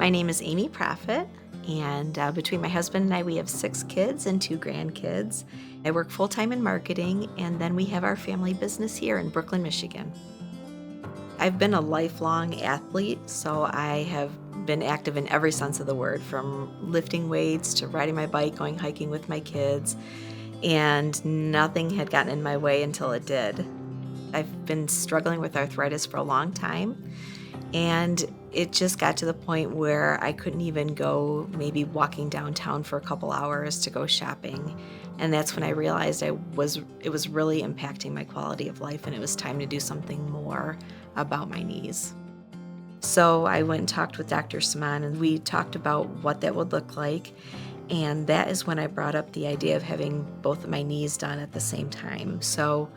My name is Amy Proffitt, and between my husband and I, we have 6 kids and 2 grandkids. I work full-time in marketing, and then we have our family business here in Brooklyn, Michigan. I've been a lifelong athlete, so I have been active in every sense of the word, from lifting weights to riding my bike, going hiking with my kids, and nothing had gotten in my way until it did. I've been struggling with arthritis for a long time, and it just got to the point where I couldn't even go maybe walking downtown for a couple hours to go shopping. And that's when I realized it was really impacting my quality of life, and it was time to do something more about my knees. So I went and talked with Dr. Semaan, and we talked about what that would look like. And that is when I brought up the idea of having both of my knees done at the same time. So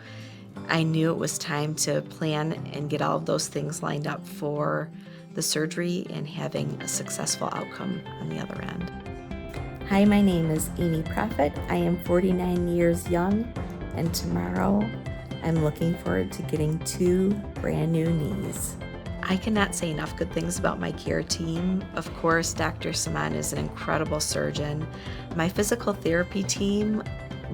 I knew it was time to plan and get all of those things lined up for the surgery and having a successful outcome on the other end. Hi, my name is Amy Proffitt. I am 49 years young, and tomorrow I'm looking forward to getting 2 brand new knees. I cannot say enough good things about my care team. Of course, Dr. Semaan is an incredible surgeon. My physical therapy team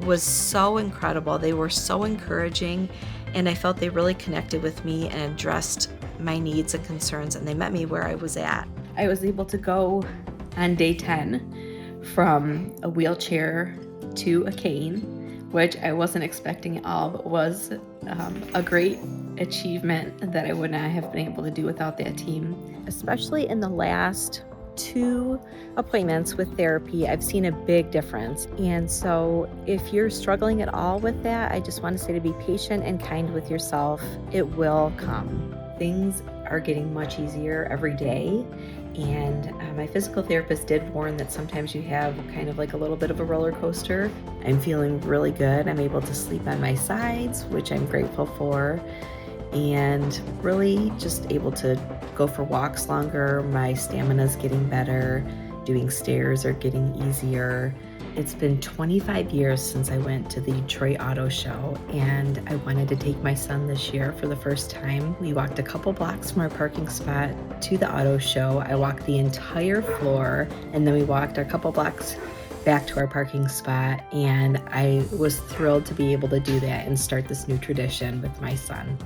was so incredible. They were so encouraging, and I felt they really connected with me and addressed my needs and concerns, and they met me where I was at. I was able to go on day 10 from a wheelchair to a cane, which I wasn't expecting at all, but was a great achievement that I would not have been able to do without that team. Especially in the last 2 appointments with therapy, I've seen a big difference. And so if you're struggling at all with that, I just want to say to be patient and kind with yourself. It will come. Things are getting much easier every day. And my physical therapist did warn that sometimes you have kind of like a little bit of a roller coaster. I'm feeling really good. I'm able to sleep on my sides, which I'm grateful for, and really just able to go for walks longer. My stamina's getting better. Doing stairs are getting easier. It's been 25 years since I went to the Detroit Auto Show, and I wanted to take my son this year for the first time. We walked a couple blocks from our parking spot to the auto show. I walked the entire floor, and then we walked a couple blocks back to our parking spot, and I was thrilled to be able to do that and start this new tradition with my son.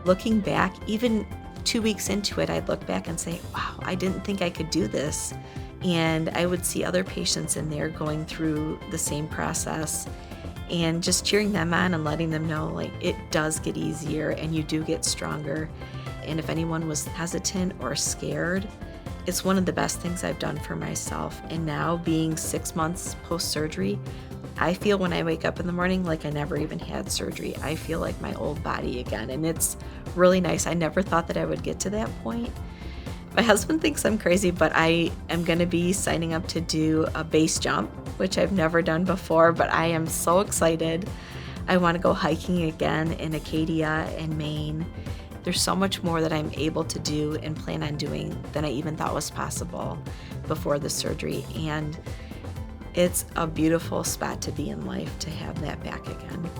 Looking back, even 2 weeks into it, I'd look back and say, wow, I didn't think I could do this. And I would see other patients in there going through the same process, and just cheering them on and letting them know, like, it does get easier and you do get stronger. And if anyone was hesitant or scared, it's one of the best things I've done for myself. And now, being 6 months post-surgery, I feel when I wake up in the morning like I never even had surgery. I feel like my old body again, and it's really nice. I never thought that I would get to that point. My husband thinks I'm crazy, but I am going to be signing up to do a base jump, which I've never done before, but I am so excited. I want to go hiking again in Acadia and Maine. There's so much more that I'm able to do and plan on doing than I even thought was possible before the surgery. And it's a beautiful spot to be in life, to have that back again.